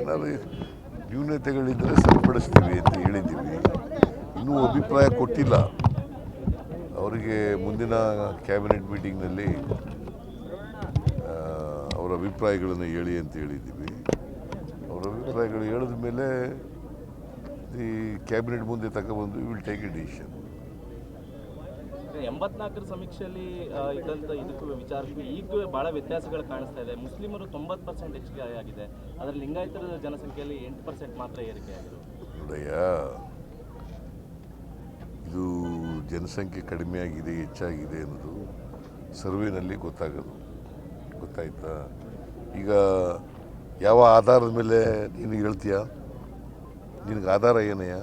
ಏನಾದ್ರು ನ್ಯೂನತೆಗಳಿದ್ದರೆ ಸರಿಪಡಿಸ್ತೀವಿ ಅಂತ ಹೇಳಿದ್ದೀವಿ. ಇನ್ನೂ ಅಭಿಪ್ರಾಯ ಕೊಟ್ಟಿಲ್ಲ. ಅವರಿಗೆ ಮುಂದಿನ ಕ್ಯಾಬಿನೆಟ್ ಮೀಟಿಂಗ್ನಲ್ಲಿ ಅವರ ಅಭಿಪ್ರಾಯಗಳನ್ನು ಹೇಳಿ ಅಂತ ಹೇಳಿದ್ದೀವಿ. ಅವರ ಅಭಿಪ್ರಾಯಗಳು ಹೇಳಿದ ಮೇಲೆ ಈ ಕ್ಯಾಬಿನೆಟ್ ಮುಂದೆ ತಗೊಬಂದು ವಿಲ್ ಟೇಕ್ ಎ ಡಿಸಿಷನ್. 84ರ ಸಮೀಕ್ಷೆಯಲ್ಲಿ ಇದ್ದಂಥ ಇದಕ್ಕೂ ವಿಚಾರಕ್ಕೂ ಈಗ ಭಾಳ ವ್ಯತ್ಯಾಸಗಳು ಕಾಣಿಸ್ತಾ ಇದೆ. ಮುಸ್ಲಿಮರು 90% ಹೆಚ್ಚಿಗೆ ಆಗಿದೆ, ಅದರಲ್ಲಿ ಲಿಂಗಾಯತರ ಜನಸಂಖ್ಯೆಯಲ್ಲಿ 8% ಮಾತ್ರ ಏರಿಕೆ ಆಗಿದೆ. ನೋಡಯ್ಯ, ಇದು ಜನಸಂಖ್ಯೆ ಕಡಿಮೆ ಆಗಿದೆ ಹೆಚ್ಚಾಗಿದೆ ಅನ್ನೋದು ಸರ್ವೆನಲ್ಲಿ ಗೊತ್ತಾಗೋದು. ಗೊತ್ತಾಯ್ತಾ? ಈಗ ಯಾವ ಆಧಾರದ ಮೇಲೆ ನೀನು ಹೇಳ್ತೀಯ? ನಿನಗೆ ಆಧಾರ ಏನಯ್ಯ?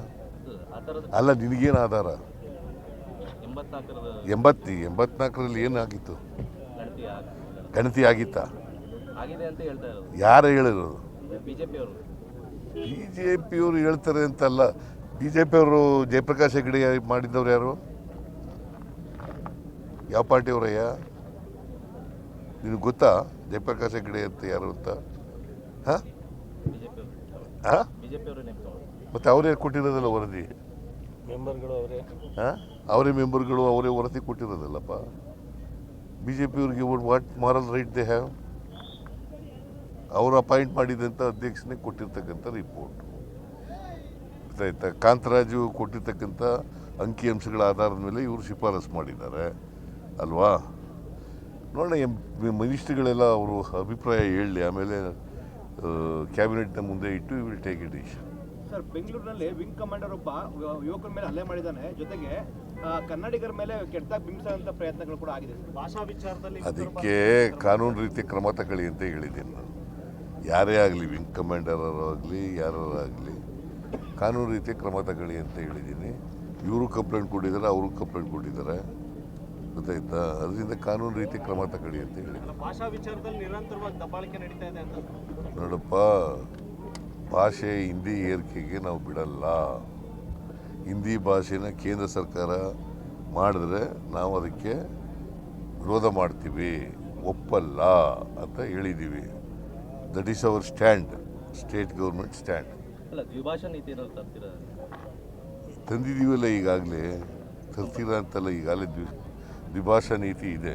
ಅಲ್ಲ, ನಿನಗೇನು ಆಧಾರ? 84ರಲ್ಲಿ ಏನಾಗಿತ್ತು? ಗಣತಿ ಆಗಿತ್ತಾ? ಯಾರು ಹೇಳಿರೋದು? ಬಿಜೆಪಿಯವರು ಹೇಳ್ತಾರೆ ಅಂತಲ್ಲ. ಬಿಜೆಪಿಯವರು ಜಯಪ್ರಕಾಶ್ ಹೆಗಡೆ ಮಾಡಿದ್ದವ್ರು ಯಾರು? ಯಾವ ಪಾರ್ಟಿಯವರಯ್ಯ? ನಿನಗೆ ಗೊತ್ತಾ ಜಯಪ್ರಕಾಶ್ ಹೆಗಡೆ ಅಂತ ಯಾರು ಅಂತ? ಹಾಂ, ಮತ್ತು ಅವರೇ ಕೊಟ್ಟಿರೋದಲ್ಲ ವರದಿ. ಮೆಂಬರ್ಗಳು ಅವರೇ. ಹಾಂ, ಅವರೇ ಮೆಂಬರ್ಗಳು, ಅವರೇ ವರದಿ ಕೊಟ್ಟಿರೋದಲ್ಲಪ್ಪ. ಬಿ ಜೆ ಪಿಯವ್ರಿಗೆ what moral right they have? ಅವರು ಅಪಾಯಿಂಟ್ ಮಾಡಿದಂಥ ಅಧ್ಯಕ್ಷನೇ ಕೊಟ್ಟಿರ್ತಕ್ಕಂಥ ರಿಪೋರ್ಟ್. ಗೊತ್ತಾಯ್ತಾ? ಕಾಂತರಾಜು ಕೊಟ್ಟಿರ್ತಕ್ಕಂಥ ಅಂಕಿಅಂಶಗಳ ಆಧಾರದ ಮೇಲೆ ಇವರು ಶಿಫಾರಸು ಮಾಡಿದ್ದಾರೆ ಅಲ್ವಾ? ನೋಡೋಣ, ಮಿನಿಸ್ಟ್ರಿಗಳೆಲ್ಲ ಅವರು ಅಭಿಪ್ರಾಯ ಹೇಳಲಿ, ಆಮೇಲೆ ಕ್ಯಾಬಿನೆಟ್ನ ಮುಂದೆ ಇಟ್ಟು will take A decision. Sir, ಬೆಂಗಳೂರಿನಲ್ಲಿ ವಿಂಗ್ ಕಮಾಂಡರ್ ಒಬ್ಬ ಯುವಕರ ಮೇಲೆ ಹಲ್ಲೆ ಮಾಡಿದ್ದಾನೆ, ಜೊತೆಗೆ ಕನ್ನಡಿಗರ ಮೇಲೆ ಕೆಟ್ಟದಾಗಿ ಬಿಂಬಿಸುವಂಥ ಪ್ರಯತ್ನಗಳು ಕೂಡ ಆಗಿದೆ. ಭಾಷಾ ವಿಚಾರದಲ್ಲಿ ಅದಕ್ಕೆ ಕಾನೂನು ರೀತಿ ಕ್ರಮ ತಗೊಳ್ಳಿ ಅಂತ ಹೇಳಿದ್ದೀನಿ ನಾನು. ಯಾರೇ ಆಗಲಿ, ವಿಂಗ್ ಕಮಾಂಡರ್ ಆಗಲಿ ಯಾರಾಗಲಿ, ಕಾನೂನು ರೀತಿ ಕ್ರಮ ತಗೊಳ್ಳಿ ಅಂತ ಹೇಳಿದ್ದೀನಿ. ಇವರು ಕಂಪ್ಲೇಂಟ್ ಕೊಟ್ಟಿದ್ದಾರೆ, ಅವರು ಕಂಪ್ಲೇಂಟ್ ಕೊಟ್ಟಿದ್ದಾರೆ. ಗೊತ್ತಾಯ್ತಾ? ಅದರಿಂದ ಕಾನೂನು ರೀತಿ ಕ್ರಮ ತಗೊಳ್ಳಿ ಅಂತ ಹೇಳಿದ್ದೀನಿ. ಭಾಷಾ ವಿಚಾರದಲ್ಲಿ ನಿರಂತರವಾಗಿ ದಬ್ಬಾಳಿಕೆ ನಡೀತಾ ಇದೆ ಅಂತ. ನೋಡಪ್ಪ, ಭಾಷೆ ಹಿಂದಿ ಏರಿಕೆಗೆ ನಾವು ಬಿಡಲ್ಲ. ಹಿಂದಿ ಭಾಷೆನ ಕೇಂದ್ರ ಸರ್ಕಾರ ಮಾಡಿದ್ರೆ ನಾವು ಅದಕ್ಕೆ ವಿರೋಧ ಮಾಡ್ತೀವಿ, ಒಪ್ಪಲ್ಲ ಅಂತ ಹೇಳಿದ್ದೀವಿ. That is our stand, state government stand. ದ್ವಿಭಾಷಾ ನೀತಿ ತಂದಿದ್ದೀವಲ್ಲ ಈಗಾಗಲೇ. ತರ್ತೀರ ಅಂತಲ್ಲ, ಈಗಾಗಲೇ ದ್ವಿಭಾಷಾ ನೀತಿ ಇದೆ.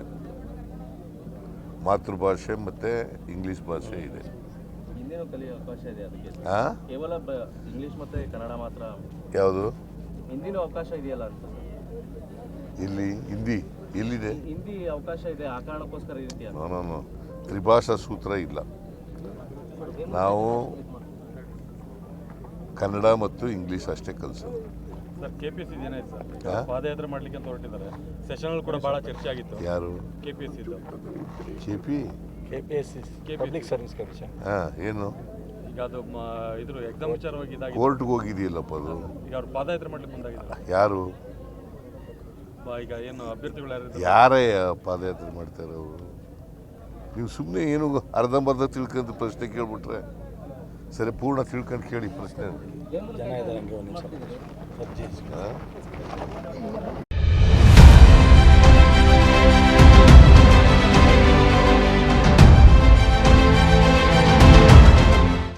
ಮಾತೃಭಾಷೆ ಮತ್ತು ಇಂಗ್ಲೀಷ್ ಭಾಷೆ ಇದೆ. ಹಿಂದಿನೂ ಕಲಿಯೋ ಅವಕಾಶ ಇದೆ. ಅದಕ್ಕೆ ಕೇವಲ ಇಂಗ್ಲೀಷ್ ಮತ್ತು ಕನ್ನಡ ಮಾತ್ರ? ಯಾವುದು? ಹಿಂದಿನೂ ಅವಕಾಶ ಇದೆಯಲ್ಲ ಅಂತ. ಇಲ್ಲಿ ಹಿಂದಿ ಎಲ್ಲಿದೆ? ಹಿಂದಿ ಅವಕಾಶ ಇದೆ, ಆ ಕಾರಣಕ್ಕೋಸ್ಕರ ಈ ರೀತಿ. ನಾನು ತ್ರಿಭಾಷಾ ಸೂತ್ರ ಇಲ್ಲ. ನಾವು ಕನ್ನಡ ಮತ್ತು ಇಂಗ್ಲೀಷ್ ಅಷ್ಟೇ ಕಲಿಸೋದು. ಸರ್, KPSC ಏನಾಯ್ತು ಸರ್? ಪಾದಯಾತ್ರೆ ಮಾಡ್ಲಿಕ್ಕೆ ಅಂತ ಹೊರಟಿದ್ದಾರೆ. ಸೆಷನ್ ಕೂಡ ಬಹಳ ಚರ್ಚೆ ಆಗಿತ್ತು. ಯಾರು? KPSC public service commission. ಹಾಂ, ಏನು ಈಗ ಅದು ಇದ್ರ ಎಕ್ಸಾಮ್ ವಿಚಾರವಾಗಿ ಕೋರ್ಟ್ಗೆ ಹೋಗಿದೆಯಲ್ಲಪ್ಪ ಅದು. ಈಗ ಅವ್ರು ಪಾದಯಾತ್ರೆ ಮಾಡ್ಲಿಕ್ಕೆ ಮುಂದಾಗಿದ್ದಾರೆ. ಯಾರು? ಈಗ ಏನು ಅಭ್ಯರ್ಥಿಗಳು ಯಾರೇ ಪಾದಯಾತ್ರೆ ಮಾಡ್ತಾರೆ ಅವರು? ನೀವು ಸುಮ್ಮನೆ ಏನು ಅರ್ಧಂಬರ್ಧ ತಿಳ್ಕೊಂಡು ಪ್ರಶ್ನೆ ಕೇಳ್ಬಿಟ್ರೆ ಸರಿ, ಪೂರ್ಣ ತಿಳ್ಕೊಂಡು ಕೇಳಿ ಪ್ರಶ್ನೆ. ಜನ ಇದ್ದಾರೆ.